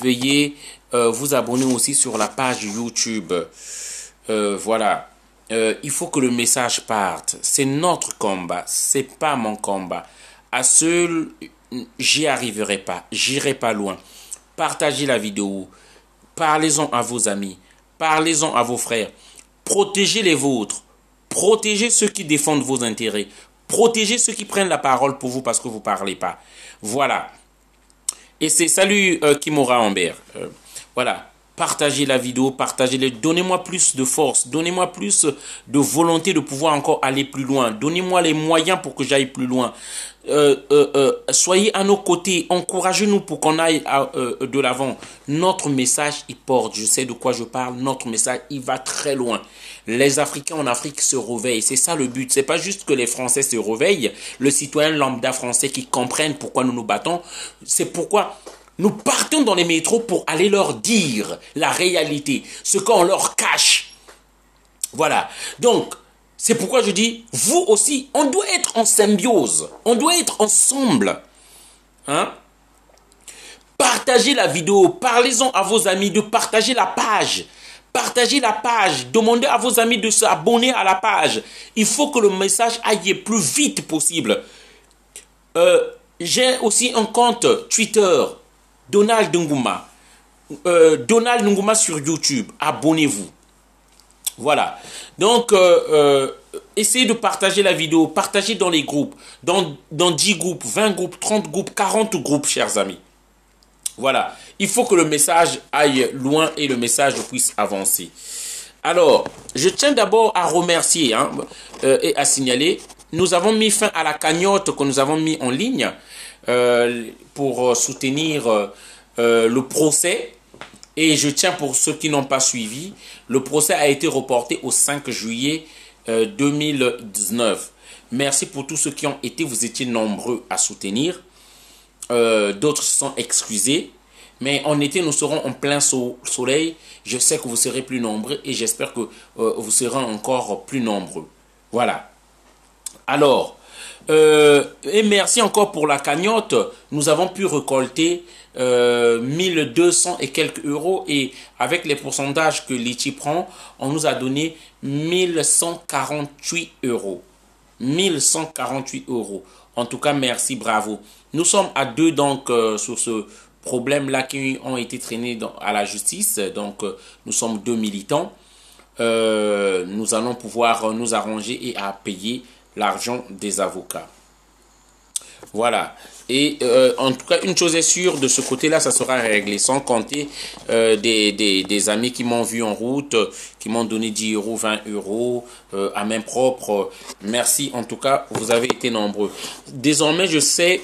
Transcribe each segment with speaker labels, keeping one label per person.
Speaker 1: veuillez vous abonner aussi sur la page YouTube. Voilà. Il faut que le message parte. C'est notre combat. C'est pas mon combat. À seul, j'y arriverai pas. J'irai pas loin. Partagez la vidéo. Parlez-en à vos amis. Parlez-en à vos frères. Protégez les vôtres. Protégez ceux qui défendent vos intérêts. Protégez ceux qui prennent la parole pour vous parce que vous ne parlez pas. Voilà. Et c'est salut Kimora Ambert. Voilà. Partagez la vidéo, partagez-le. Donnez-moi plus de force. Donnez-moi plus de volonté de pouvoir encore aller plus loin. Donnez-moi les moyens pour que j'aille plus loin. Soyez à nos côtés. Encouragez-nous pour qu'on aille de l'avant. Notre message, il porte. Je sais de quoi je parle. Notre message, il va très loin. Les Africains en Afrique se réveillent. C'est ça le but. C'est pas juste que les Français se réveillent. Le citoyen lambda français qui comprenne pourquoi nous nous battons. C'est pourquoi nous partons dans les métros pour aller leur dire la réalité. Ce qu'on leur cache. Voilà. Donc, c'est pourquoi je dis, vous aussi, on doit être en symbiose. On doit être ensemble. Hein? Partagez la vidéo. Parlez-en à vos amis de partager la page. Partagez la page. Demandez à vos amis de s'abonner à la page. Il faut que le message aille le plus vite possible. J'ai aussi un compte Twitter, Donald Nguma. Donald Nguma sur YouTube. Abonnez-vous. Voilà. Donc, essayez de partager la vidéo. Partagez dans les groupes. Dans 10 groupes, 20 groupes, 30 groupes, 40 groupes, chers amis. Voilà. Il faut que le message aille loin et le message puisse avancer. Alors, je tiens d'abord à remercier et à signaler. Nous avons mis fin à la cagnotte que nous avons mis en ligne pour soutenir le procès. Et je tiens pour ceux qui n'ont pas suivi, le procès a été reporté au 5 juillet 2019. Merci pour tous ceux qui ont été, vous étiez nombreux à soutenir. D'autres se sont excusés. Mais en été, nous serons en plein soleil. Je sais que vous serez plus nombreux et j'espère que vous serez encore plus nombreux. Voilà. Alors, et merci encore pour la cagnotte. Nous avons pu récolter 1200 et quelques euros et avec les pourcentages que Litchi prend, on nous a donné 1148 euros. 1148 euros. En tout cas, merci, bravo. Nous sommes à deux donc sur ce problème-là qui ont été traînés à la justice. Donc, nous sommes deux militants. Nous allons pouvoir nous arranger et à payer l'argent des avocats. Voilà. Et en tout cas, une chose est sûre, de ce côté-là, ça sera réglé. Sans compter des amis qui m'ont vu en route, qui m'ont donné 10 euros, 20 euros à main propre. Merci, en tout cas, vous avez été nombreux. Désormais, je sais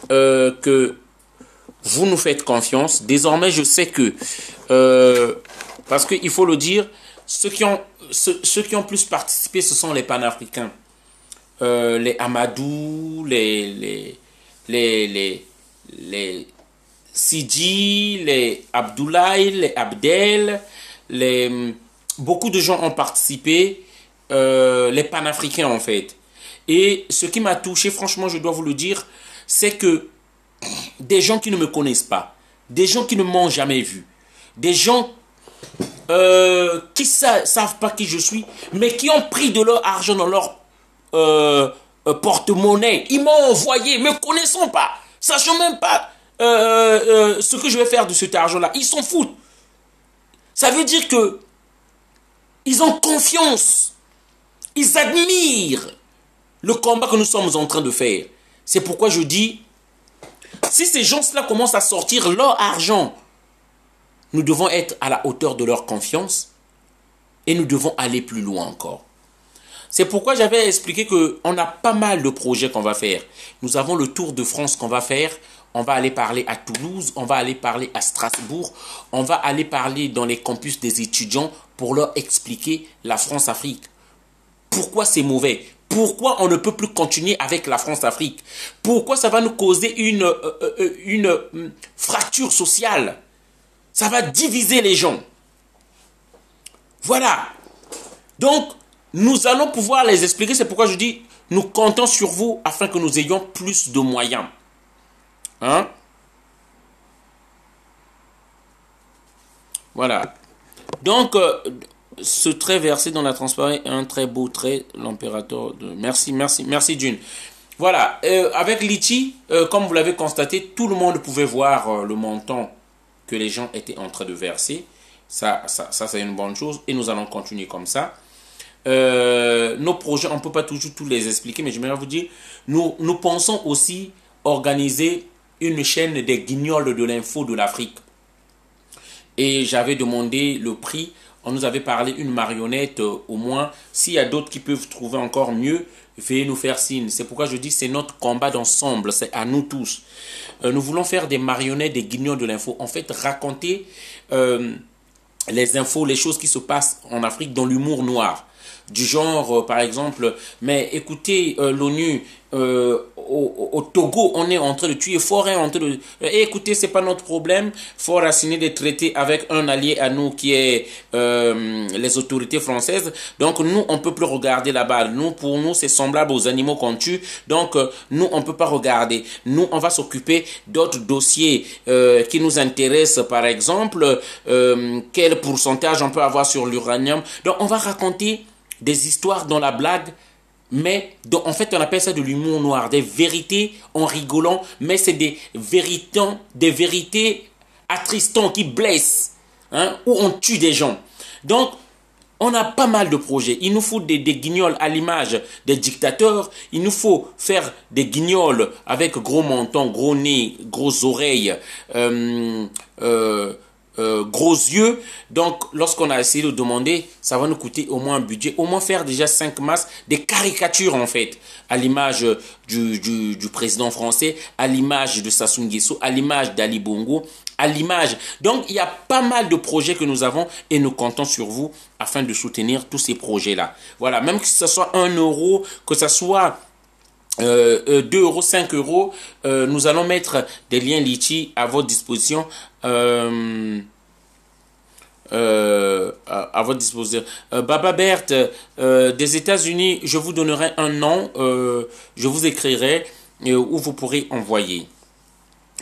Speaker 1: que vous nous faites confiance. Désormais, je sais que, parce qu'il faut le dire, ceux qui ont plus participé, ce sont les panafricains. Les Amadou, les Sidi, les Abdoulaye, les Abdel, beaucoup de gens ont participé, les panafricains en fait. Et ce qui m'a touché, franchement, je dois vous le dire, c'est que des gens qui ne me connaissent pas, des gens qui ne m'ont jamais vu, des gens qui savent pas qui je suis, mais qui ont pris de leur argent dans leur porte-monnaie. Ils m'ont envoyé, me connaissant pas, sachant même pas ce que je vais faire de cet argent-là. Ils s'en foutent. Ça veut dire que ils ont confiance. Ils admirent le combat que nous sommes en train de faire. C'est pourquoi je dis, si ces gens-là commencent à sortir leur argent, nous devons être à la hauteur de leur confiance et nous devons aller plus loin encore. C'est pourquoi j'avais expliqué qu'on a pas mal de projets qu'on va faire. Nous avons le Tour de France qu'on va faire. On va aller parler à Toulouse, on va aller parler à Strasbourg, on va aller parler dans les campus des étudiants pour leur expliquer la France-Afrique. Pourquoi c'est mauvais? Pourquoi on ne peut plus continuer avec la France-Afrique? Pourquoi ça va nous causer une fracture sociale? Ça va diviser les gens. Voilà. Donc, nous allons pouvoir les expliquer. C'est pourquoi je dis, nous comptons sur vous afin que nous ayons plus de moyens. Hein? Voilà. Donc, ce trait versé dans la transparence est un très beau trait, l'impérateur de... Merci, merci, merci Dune. Voilà, avec Litchi, comme vous l'avez constaté, tout le monde pouvait voir le montant que les gens étaient en train de verser. Ça c'est une bonne chose et nous allons continuer comme ça. Nos projets, on ne peut pas toujours tous les expliquer, mais j'aimerais vous dire, nous pensons aussi organiser une chaîne des guignols de l'info de l'Afrique. Et j'avais demandé le prix, on nous avait parlé une marionnette au moins. S'il y a d'autres qui peuvent trouver encore mieux, veuillez nous faire signe. C'est pourquoi je dis c'est notre combat d'ensemble, c'est à nous tous. Nous voulons faire des marionnettes, des guignols de l'info. En fait, raconter les infos, les choses qui se passent en Afrique dans l'humour noir. Du genre, par exemple, mais écoutez, l'ONU, au Togo, on est en train de tuer Faure, en train de... écoutez, c'est pas notre problème. Faure a signé des traités avec un allié à nous qui est les autorités françaises. Donc, nous, on peut plus regarder là-bas. Nous, pour nous, c'est semblable aux animaux qu'on tue. Donc, nous, on peut pas regarder. Nous, on va s'occuper d'autres dossiers qui nous intéressent. Par exemple, quel pourcentage on peut avoir sur l'uranium. Donc, on va raconter des histoires dans la blague, mais en fait on appelle ça de l'humour noir, des vérités en rigolant, mais c'est des vérités attristantes qui blessent, hein, où on tue des gens. Donc on a pas mal de projets. Il nous faut des guignols à l'image des dictateurs. Il nous faut faire des guignols avec gros menton, gros nez, grosses oreilles, gros yeux. Donc lorsqu'on a essayé de demander, ça va nous coûter au moins un budget, au moins faire déjà 5 masses, des caricatures en fait, à l'image du président français, à l'image de Sassou Nguesso, à l'image d'Ali Bongo, à l'image. Donc il y a pas mal de projets que nous avons et nous comptons sur vous afin de soutenir tous ces projets là. Voilà, même que ce soit 1 euro, que ce soit 2 euros, 5 euros, nous allons mettre des liens Litchi à votre disposition. À votre disposition. Baba Berthe, des États-Unis, je vous donnerai un nom, je vous écrirai où vous pourrez envoyer.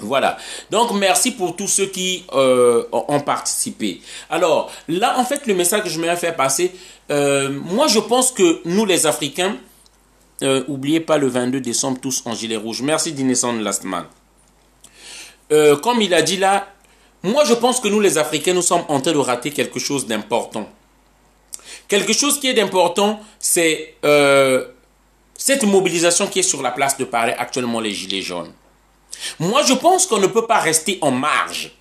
Speaker 1: Voilà. Donc, merci pour tous ceux qui ont participé. Alors, là, en fait, le message que je voulais faire passer, moi, je pense que nous, les Africains, oubliez pas le 22 décembre, tous en gilet rouge. Merci d'Inesson Lastman. Comme il a dit là, moi, je pense que nous, les Africains, nous sommes en train de rater quelque chose d'important. Quelque chose qui est d'important, c'est cette mobilisation qui est sur la place de Paris actuellement, les Gilets jaunes. Moi, je pense qu'on ne peut pas rester en marge.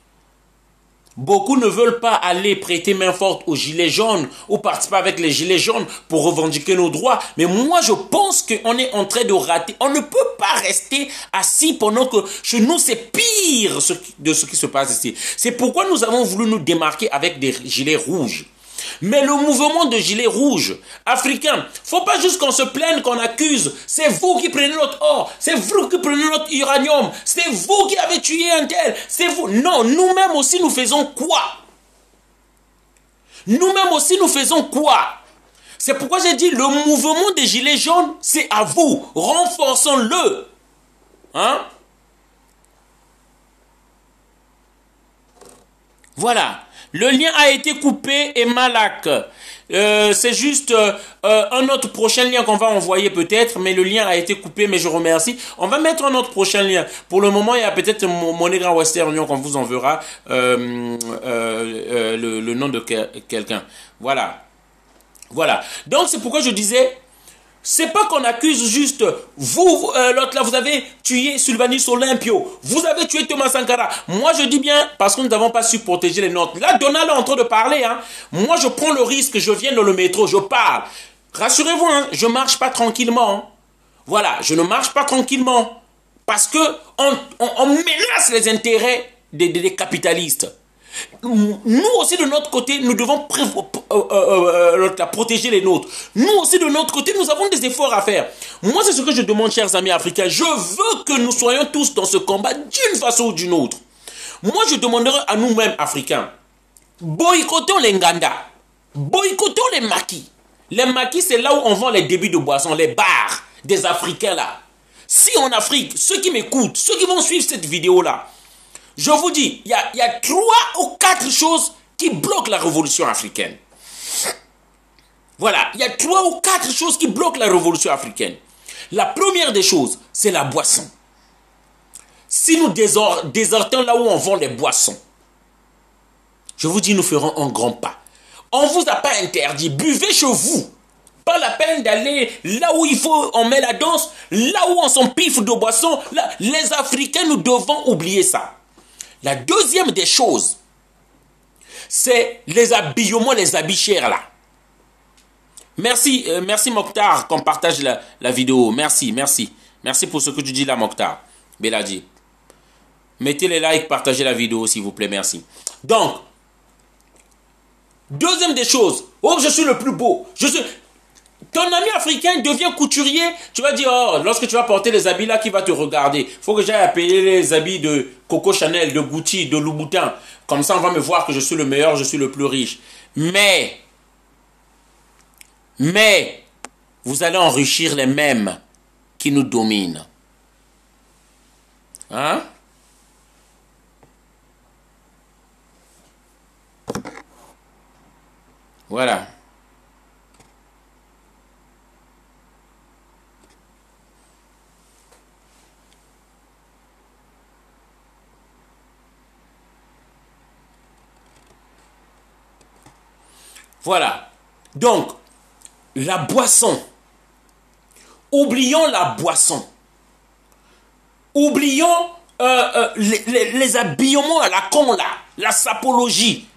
Speaker 1: Beaucoup ne veulent pas aller prêter main forte aux Gilets jaunes ou participer avec les Gilets jaunes pour revendiquer nos droits. Mais moi, je pense qu'on est en train de rater. On ne peut pas rester assis pendant que chez nous, c'est pire de ce qui se passe ici. C'est pourquoi nous avons voulu nous démarquer avec des gilets rouges. Mais le mouvement de gilets rouges africains, faut pas juste qu'on se plaigne, qu'on accuse. C'est vous qui prenez notre or, c'est vous qui prenez notre uranium, c'est vous qui avez tué un tel, c'est vous. Non, nous-mêmes aussi nous faisons quoi? Nous-mêmes aussi nous faisons quoi? C'est pourquoi j'ai dit le mouvement des gilets jaunes, c'est à vous. Renforçons-le. Hein? Voilà. Le lien a été coupé et Malak. C'est juste un autre prochain lien qu'on va envoyer peut-être, mais le lien a été coupé, mais je remercie. On va mettre un autre prochain lien. Pour le moment, il y a peut-être Monnaie Grand Western Union qu'on vous enverra le nom de quelqu'un. Voilà. Voilà. Donc, c'est pourquoi je disais... C'est pas qu'on accuse juste vous, l'autre là, vous avez tué Sylvanus Olympio, vous avez tué Thomas Sankara. Moi je dis bien parce que nous n'avons pas su protéger les nôtres. Là, Donald est en train de parler. Hein. Moi je prends le risque, je viens dans le métro, je parle. Rassurez-vous, hein, je marche pas tranquillement. Hein. Voilà, je ne marche pas tranquillement parce que on menace les intérêts des capitalistes. Nous aussi de notre côté, nous devons protéger les nôtres. Nous aussi de notre côté, nous avons des efforts à faire. Moi, c'est ce que je demande, chers amis africains. Je veux que nous soyons tous dans ce combat d'une façon ou d'une autre. Moi, je demanderai à nous-mêmes, Africains, boycottons les Nganda, boycottons les maquis. Les maquis, c'est là où on vend les débits de boissons, les bars des Africains là. Si en Afrique, ceux qui m'écoutent, ceux qui vont suivre cette vidéo là, je vous dis, il y a 3 ou 4 choses qui bloquent la révolution africaine. Voilà, il y a 3 ou 4 choses qui bloquent la révolution africaine. La première des choses, c'est la boisson. Si nous désertons là où on vend les boissons, je vous dis, nous ferons un grand pas. On ne vous a pas interdit, buvez chez vous. Pas la peine d'aller là où il faut, on met la danse, là où on s'empiffe de boissons. Là, les Africains, nous devons oublier ça. La deuxième des choses, c'est les habillements, les habits chers là. Merci, merci Mokhtar qu'on partage la vidéo. Merci, merci. Merci pour ce que tu dis là, Mokhtar. Beladi. Mettez les likes, partagez la vidéo s'il vous plaît, merci. Donc, deuxième des choses. Oh, je suis le plus beau. Ton ami africain devient couturier. Tu vas dire, oh, lorsque tu vas porter les habits là, qui va te regarder? Il faut que j'aille appeler les habits de Coco Chanel, de Gucci, de Louboutin. Comme ça, on va me voir que je suis le meilleur, je suis le plus riche. Mais, vous allez enrichir les mêmes qui nous dominent. Hein? Voilà. Voilà. Donc, la boisson. Oublions la boisson. Oublions les habillements à la con là. La sapologie.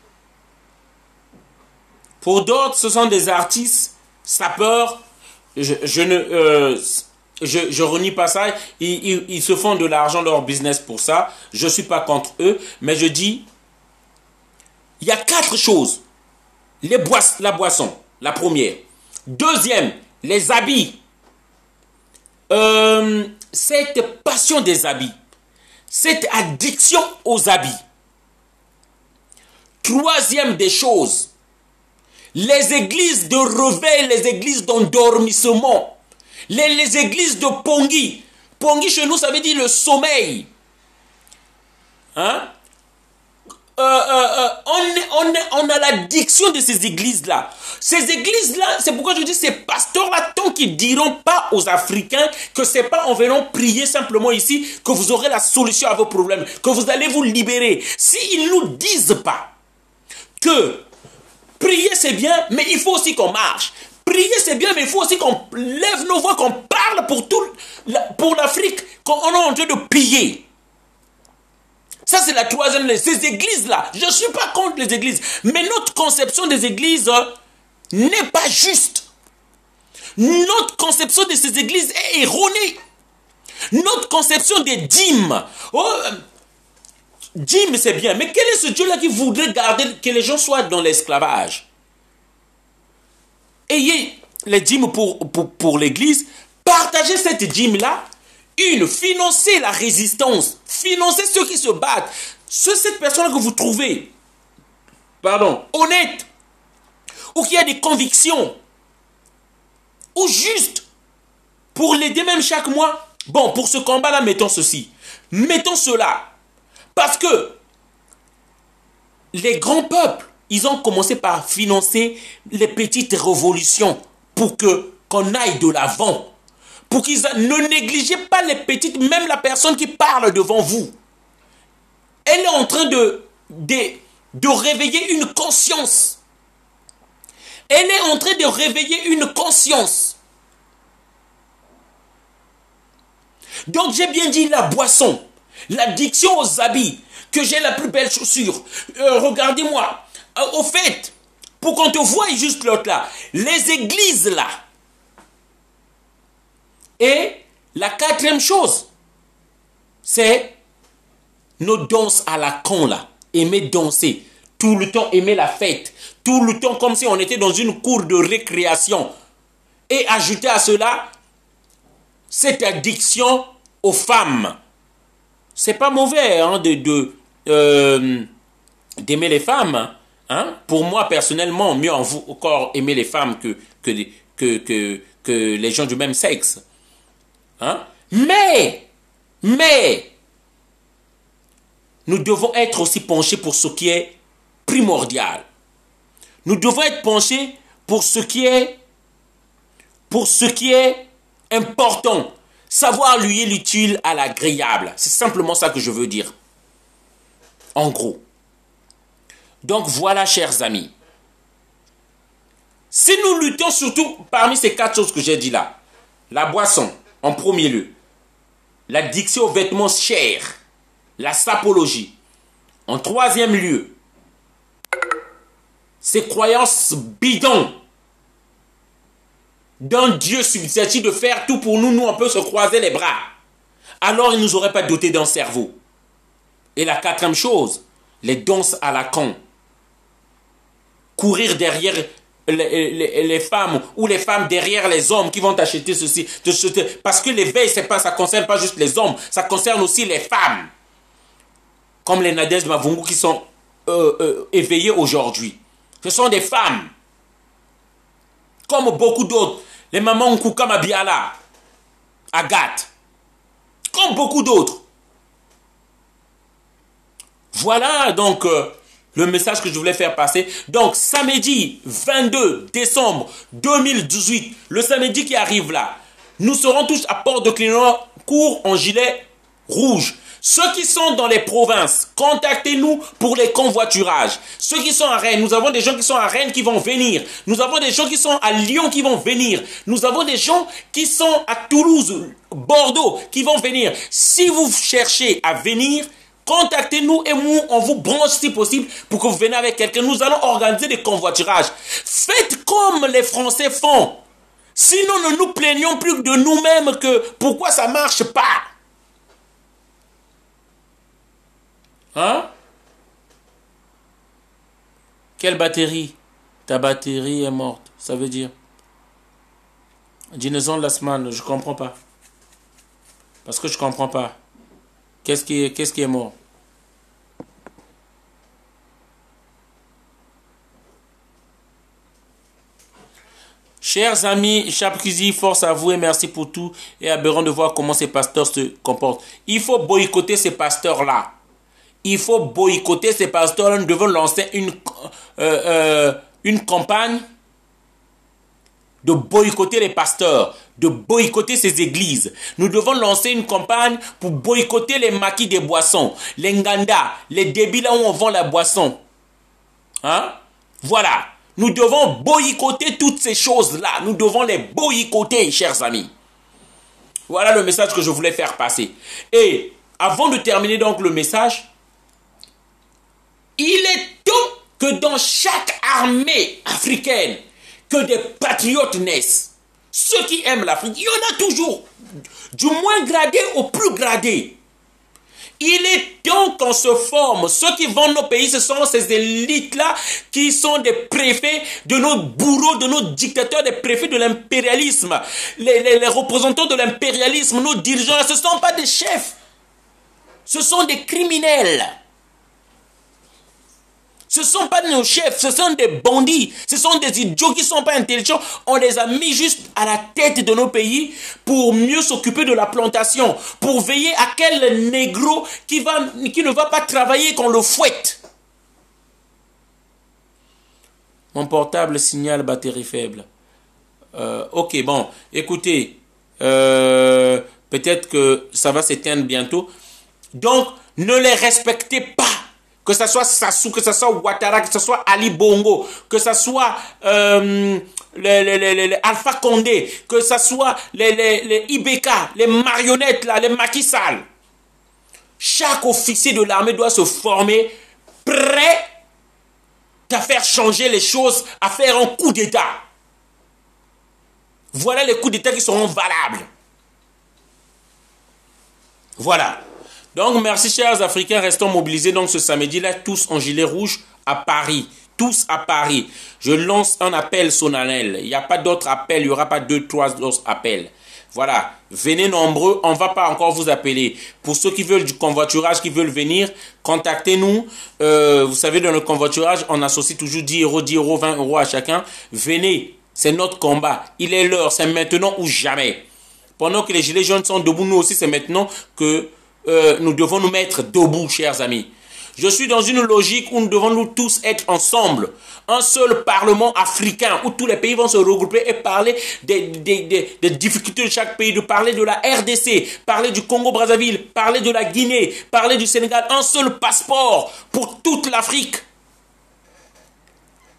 Speaker 1: Pour d'autres, ce sont des artistes sapeurs. Je renie pas ça. Ils se font de l'argent, leur business pour ça. Je ne suis pas contre eux. Mais je dis, il y a 4 choses. La boisson, la première. Deuxième, les habits. Cette passion des habits. Cette addiction aux habits. Troisième des choses. Les églises de réveil, les églises d'endormissement. Les églises de Pongui. Pongui chez nous, ça veut dire le sommeil. Hein? On a l'addiction de ces églises-là. Ces églises-là, c'est pourquoi je dis ces pasteurs-là, tant qu'ils ne diront pas aux Africains que c'est pas en venant prier simplement ici que vous aurez la solution à vos problèmes, que vous allez vous libérer. S'ils ne nous disent pas que prier c'est bien, mais il faut aussi qu'on marche. Prier c'est bien, mais il faut aussi qu'on lève nos voix, qu'on parle pour l'Afrique, qu'on est en train de piller. Ça, c'est la troisième. Ces églises-là, je ne suis pas contre les églises, mais notre conception des églises n'est pas juste. Notre conception de ces églises est erronée. Notre conception des dîmes. Oh, dîmes, c'est bien, mais quel est ce Dieu-là qui voudrait garder que les gens soient dans l'esclavage? Ayez les dîmes pour l'église, partagez cette dîme-là. Financez la résistance, financez ceux qui se battent, cette personne que vous trouvez, honnête, ou qui a des convictions, ou juste, pour l'aider même chaque mois. Bon, pour ce combat-là, mettons ceci, mettons cela, parce que les grands peuples, ils ont commencé par financer les petites révolutions pour qu'on aille de l'avant. Pour qu'ils ne négligez pas les petites, même la personne qui parle devant vous. Elle est en train de réveiller une conscience. Elle est en train de réveiller une conscience. Donc j'ai bien dit la boisson, l'addiction aux habits, que j'ai la plus belle chaussure. Regardez-moi. Au fait, pour qu'on te voie juste l'autre là, les églises là. Et la quatrième chose, c'est nos danses à la con là. Aimer danser, tout le temps aimer la fête, tout le temps comme si on était dans une cour de récréation. Et ajouter à cela, cette addiction aux femmes. C'est pas mauvais hein, d'aimer les femmes. Hein? Pour moi personnellement, mieux encore aimer les femmes que les gens du même sexe. Hein? Mais, nous devons être aussi penchés pour ce qui est primordial. Nous devons être penchés pour ce qui est important. Savoir lier l'utile à l'agréable. C'est simplement ça que je veux dire. En gros. Donc voilà, chers amis. Si nous luttons surtout parmi ces 4 choses que j'ai dit là, la boisson en premier lieu, l'addiction aux vêtements chers, la sapologie, en troisième lieu, ces croyances bidons d'un Dieu susceptible de faire tout pour nous, nous on peut se croiser les bras. Alors il ne nous aurait pas doté d'un cerveau. Et la 4e chose, les danses à la con. Courir derrière les femmes ou les femmes derrière les hommes qui vont acheter ceci. Parce que l'éveil, ça ne concerne pas juste les hommes, ça concerne aussi les femmes. Comme les Nadège Mavungu qui sont éveillées aujourd'hui. Ce sont des femmes. Comme beaucoup d'autres. Les mamans Nkuka Mabiala, Agathe. Comme beaucoup d'autres. Voilà donc le message que je voulais faire passer. Donc samedi 22 décembre 2018, le samedi qui arrive là, nous serons tous à Port-de-Clignancourt en gilet rouge. Ceux qui sont dans les provinces, contactez-nous pour les convoiturages. Ceux qui sont à Rennes, nous avons des gens qui sont à Rennes qui vont venir. Nous avons des gens qui sont à Lyon qui vont venir. Nous avons des gens qui sont à Toulouse, Bordeaux qui vont venir. Si vous cherchez à venir, contactez-nous et nous, on vous branche si possible pour que vous veniez avec quelqu'un. Nous allons organiser des convoiturages. Faites comme les Français font. Sinon, ne nous plaignons plus de nous-mêmes que pourquoi ça ne marche pas. Hein? Quelle batterie? Ta batterie est morte. Ça veut dire? Dinaison de la semaine, je comprends pas. Parce que je comprends pas. Qu'est-ce qui est mort? Chers amis, Chapkizi, force à vous et merci pour tout. Et aberrant de voir comment ces pasteurs se comportent. Il faut boycotter ces pasteurs-là. Il faut boycotter ces pasteurs. Nous devons lancer une campagne de boycotter les pasteurs, de boycotter ces églises. Nous devons lancer une campagne pour boycotter les maquis des boissons, les nganda, les débits là où on vend la boisson. Hein? Voilà. Nous devons boycotter toutes ces choses-là. Nous devons les boycotter, chers amis. Voilà le message que je voulais faire passer. Et avant de terminer donc le message, il est temps que dans chaque armée africaine, que des patriotes naissent. Ceux qui aiment l'Afrique, il y en a toujours. Du moins gradé au plus gradé. Il est temps qu'on se forme. Ceux qui vendent nos pays, ce sont ces élites-là qui sont des préfets de nos bourreaux, de nos dictateurs, des préfets de l'impérialisme. Les représentants de l'impérialisme, nos dirigeants, ce ne sont pas des chefs. Ce sont des criminels. Ce ne sont pas nos chefs, ce sont des bandits, ce sont des idiots qui ne sont pas intelligents. On les a mis juste à la tête de nos pays pour mieux s'occuper de la plantation, pour veiller à quel négro qui ne va pas travailler qu'on le fouette. Mon portable signale batterie faible. Ok, bon, écoutez, peut-être que ça va s'éteindre bientôt. Donc, ne les respectez pas. Que ce soit Sassou, que ce soit Ouattara, que ce soit Ali Bongo, que ce soit Alpha Condé, que ce soit les Ibeka, les marionnettes, là, les Macky Sall. Chaque officier de l'armée doit se former prêt à faire changer les choses, à faire un coup d'État. Voilà les coups d'État qui seront valables. Voilà. Donc, merci chers Africains, restons mobilisés donc ce samedi-là, tous en gilet rouge à Paris. Tous à Paris. Je lance un appel solennel. Il n'y a pas d'autre appel, il n'y aura pas 2, 3 autres appels. Voilà, venez nombreux, on ne va pas encore vous appeler. Pour ceux qui veulent du convoiturage, qui veulent venir, contactez-nous. Vous savez, dans le convoiturage, on associe toujours 10 euros, 10 euros, 20 euros à chacun. Venez, c'est notre combat. Il est l'heure, c'est maintenant ou jamais. Pendant que les gilets jaunes sont debout, nous aussi, c'est maintenant que nous devons nous mettre debout, chers amis. Je suis dans une logique où nous devons nous tous être ensemble. Un seul parlement africain où tous les pays vont se regrouper et parler des difficultés de chaque pays, de parler de la RDC, parler du Congo-Brazzaville, parler de la Guinée, parler du Sénégal. Un seul passeport pour toute l'Afrique.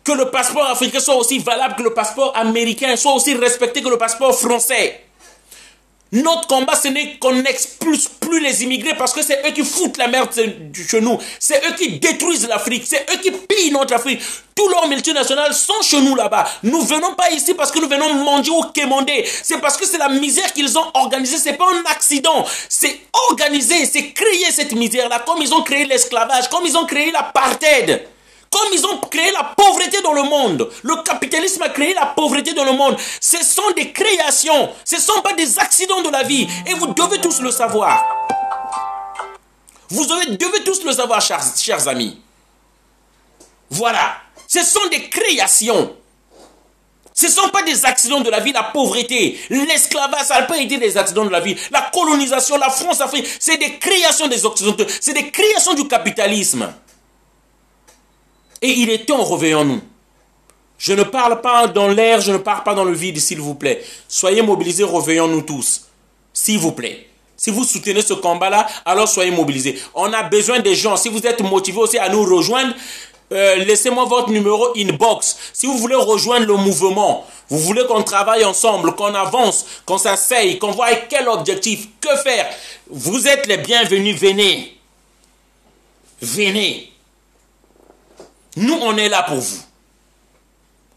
Speaker 1: Que le passeport africain soit aussi valable que le passeport américain, soit aussi respecté que le passeport français. Notre combat, ce n'est qu'on n'expulse plus les immigrés parce que c'est eux qui foutent la merde chez nous. C'est eux qui détruisent l'Afrique. C'est eux qui pillent notre Afrique. Tous leurs multinationales sont chez nous là-bas. Nous venons pas ici parce que nous venons manger ou quémander. C'est parce que c'est la misère qu'ils ont organisée. C'est pas un accident. C'est organisé. C'est créer cette misère-là. Comme ils ont créé l'esclavage. Comme ils ont créé l'apartheid. Comme ils ont créé la pauvreté dans le monde. Le capitalisme a créé la pauvreté dans le monde. Ce sont des créations. Ce ne sont pas des accidents de la vie. Et vous devez tous le savoir. Vous devez tous le savoir, chers amis. Voilà. Ce sont des créations. Ce ne sont pas des accidents de la vie, la pauvreté, l'esclavage, ça n'a pas été des accidents de la vie. La colonisation, la France-Afrique, c'est des créations des Occidentaux. C'est des créations du capitalisme. Et il est temps, réveillons-nous. Je ne parle pas dans l'air, je ne parle pas dans le vide, s'il vous plaît. Soyez mobilisés, réveillons-nous tous. S'il vous plaît. Si vous soutenez ce combat-là, alors soyez mobilisés. On a besoin des gens. Si vous êtes motivés aussi à nous rejoindre, laissez-moi votre numéro inbox. Si vous voulez rejoindre le mouvement, vous voulez qu'on travaille ensemble, qu'on avance, qu'on s'asseye, qu'on voit quel objectif, que faire. Vous êtes les bienvenus, venez. Venez. Nous, on est là pour vous.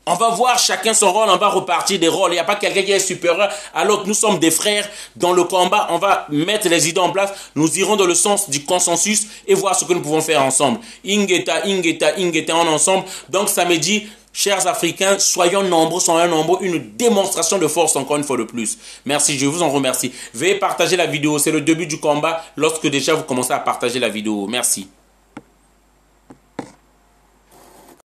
Speaker 1: On va voir chacun son rôle, on va repartir des rôles. Il n'y a pas quelqu'un qui est supérieur alors que nous sommes des frères dans le combat. On va mettre les idées en place. Nous irons dans le sens du consensus et voir ce que nous pouvons faire ensemble. Ingeta, Ingeta, Ingeta, on est ensemble. Donc samedi, chers Africains, soyons nombreux, une démonstration de force encore une fois de plus. Merci, je vous en remercie. Veuillez partager la vidéo, c'est le début du combat lorsque déjà vous commencez à partager la vidéo. Merci.